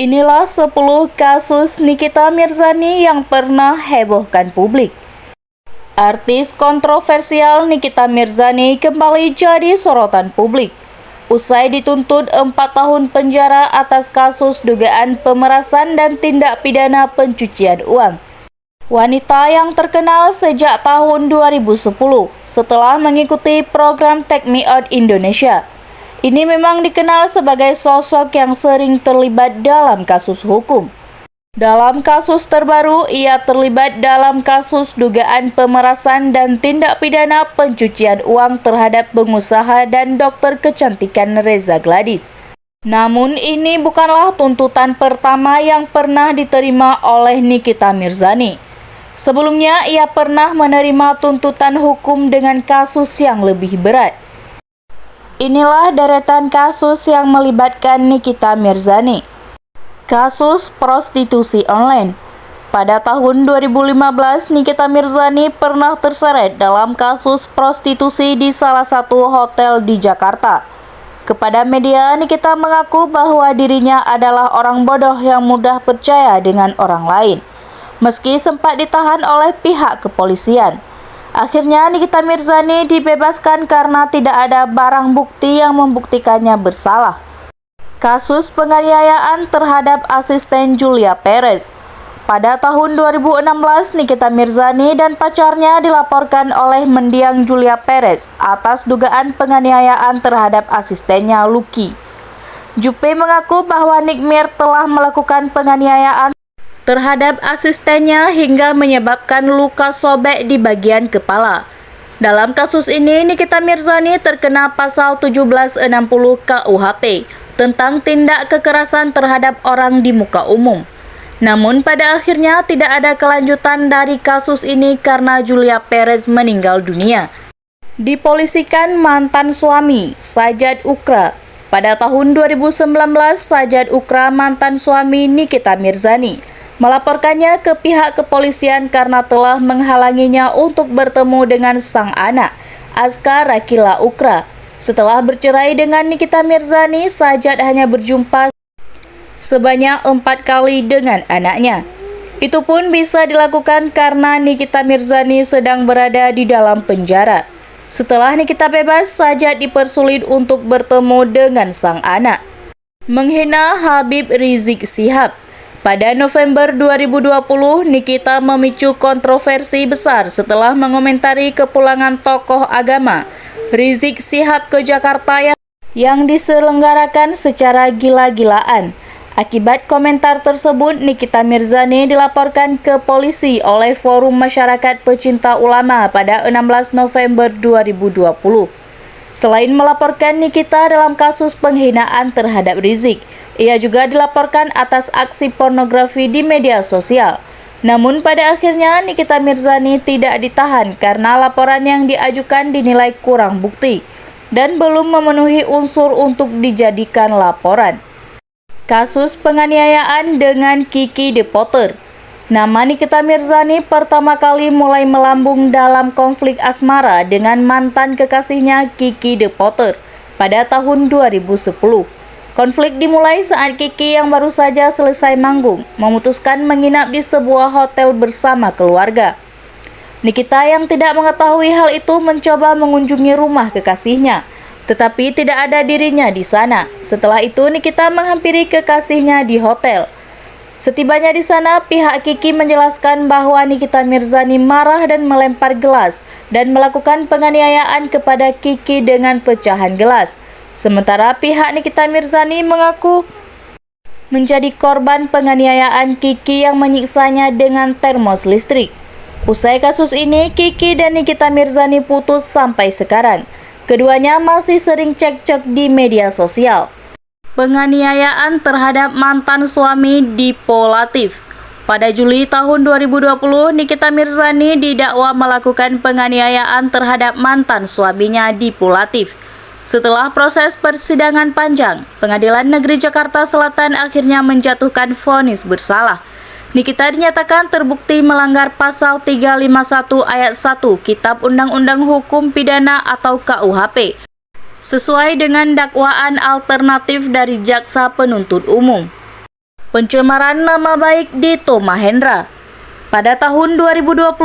Inilah 10 kasus Nikita Mirzani yang pernah hebohkan publik. Artis kontroversial Nikita Mirzani kembali jadi sorotan publik. Usai dituntut 4 tahun penjara atas kasus dugaan pemerasan dan tindak pidana pencucian uang. Wanita yang terkenal sejak tahun 2010 setelah mengikuti program Take Me Out Indonesia. Ini memang dikenal sebagai sosok yang sering terlibat dalam kasus hukum. Dalam kasus terbaru, ia terlibat dalam kasus dugaan pemerasan dan tindak pidana pencucian uang terhadap pengusaha dan dokter kecantikan Reza Gladys. Namun ini bukanlah tuntutan pertama yang pernah diterima oleh Nikita Mirzani. Sebelumnya, ia pernah menerima tuntutan hukum dengan kasus yang lebih berat. Inilah deretan kasus yang melibatkan Nikita Mirzani. Kasus prostitusi online. Pada tahun 2015, Nikita Mirzani pernah terseret dalam kasus prostitusi di salah satu hotel di Jakarta. Kepada media, Nikita mengaku bahwa dirinya adalah orang bodoh yang mudah percaya dengan orang lain, meski sempat ditahan oleh pihak kepolisian. Akhirnya Nikita Mirzani dibebaskan karena tidak ada barang bukti yang membuktikannya bersalah. Kasus penganiayaan terhadap asisten Julia Perez. Pada tahun 2016, Nikita Mirzani dan pacarnya dilaporkan oleh mendiang Julia Perez atas dugaan penganiayaan terhadap asistennya Lucky. Juppe mengaku bahwa Nikmir telah melakukan penganiayaan terhadap asistennya hingga menyebabkan luka sobek di bagian kepala. Dalam kasus ini, Nikita Mirzani terkena pasal 1760 KUHP tentang tindak kekerasan terhadap orang di muka umum. Namun pada akhirnya tidak ada kelanjutan dari kasus ini karena Julia Perez meninggal dunia. Dipolisikan mantan suami, Sajad Ukra. Pada tahun 2019, Sajad Ukra, mantan suami Nikita Mirzani, melaporkannya ke pihak kepolisian karena telah menghalanginya untuk bertemu dengan sang anak, Azka Rakila Ukra. Setelah bercerai dengan Nikita Mirzani, Sajad hanya berjumpa sebanyak 4 kali dengan anaknya. Itu pun bisa dilakukan karena Nikita Mirzani sedang berada di dalam penjara. Setelah Nikita bebas, Sajad dipersulit untuk bertemu dengan sang anak. Menghina Habib Rizik Syihab. Pada November 2020, Nikita memicu kontroversi besar setelah mengomentari kepulangan tokoh agama Rizik Syihab ke Jakarta yang diselenggarakan secara gila-gilaan. Akibat komentar tersebut, Nikita Mirzani dilaporkan ke polisi oleh Forum Masyarakat Pecinta Ulama pada 16 November 2020. Selain melaporkan Nikita dalam kasus penghinaan terhadap Rizik, ia juga dilaporkan atas aksi pornografi di media sosial. Namun pada akhirnya Nikita Mirzani tidak ditahan karena laporan yang diajukan dinilai kurang bukti dan belum memenuhi unsur untuk dijadikan laporan. Kasus penganiayaan dengan Kiki The Potter. Nama Nikita Mirzani pertama kali mulai melambung dalam konflik asmara dengan mantan kekasihnya Kiki The Potter pada tahun 2010. Konflik dimulai saat Kiki yang baru saja selesai manggung memutuskan menginap di sebuah hotel bersama keluarga. Nikita yang tidak mengetahui hal itu mencoba mengunjungi rumah kekasihnya, tetapi tidak ada dirinya di sana. Setelah itu Nikita menghampiri kekasihnya di hotel. Setibanya di sana, pihak Kiki menjelaskan bahwa Nikita Mirzani marah dan melempar gelas dan melakukan penganiayaan kepada Kiki dengan pecahan gelas. Sementara pihak Nikita Mirzani mengaku menjadi korban penganiayaan Kiki yang menyiksanya dengan termos listrik. Usai kasus ini, Kiki dan Nikita Mirzani putus sampai sekarang. Keduanya masih sering cekcok di media sosial. Penganiayaan terhadap mantan suami Dipo Latif. Pada Juli tahun 2020, Nikita Mirzani didakwa melakukan penganiayaan terhadap mantan suaminya Dipo Latif. Setelah proses persidangan panjang, Pengadilan Negeri Jakarta Selatan akhirnya menjatuhkan vonis bersalah. Nikita dinyatakan terbukti melanggar pasal 351 ayat 1 Kitab Undang-Undang Hukum Pidana atau KUHP. Sesuai dengan dakwaan alternatif dari Jaksa Penuntut Umum. Pencemaran nama baik Dito Mahendra. Pada tahun 2022,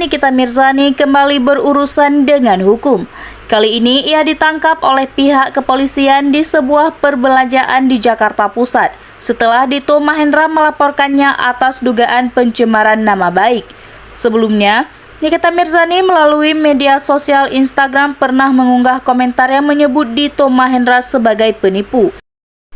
Nikita Mirzani kembali berurusan dengan hukum. Kali ini ia ditangkap oleh pihak kepolisian di sebuah perbelanjaan di Jakarta Pusat setelah Dito Mahendra melaporkannya atas dugaan pencemaran nama baik. Sebelumnya, Nikita Mirzani melalui media sosial Instagram pernah mengunggah komentar yang menyebut Dito Mahendra sebagai penipu.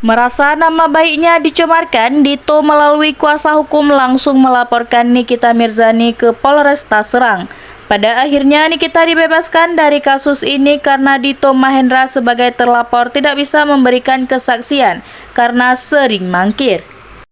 Merasa nama baiknya dicemarkan, Dito melalui kuasa hukum langsung melaporkan Nikita Mirzani ke Polresta Serang. Pada akhirnya Nikita dibebaskan dari kasus ini karena Dito Mahendra sebagai terlapor tidak bisa memberikan kesaksian karena sering mangkir.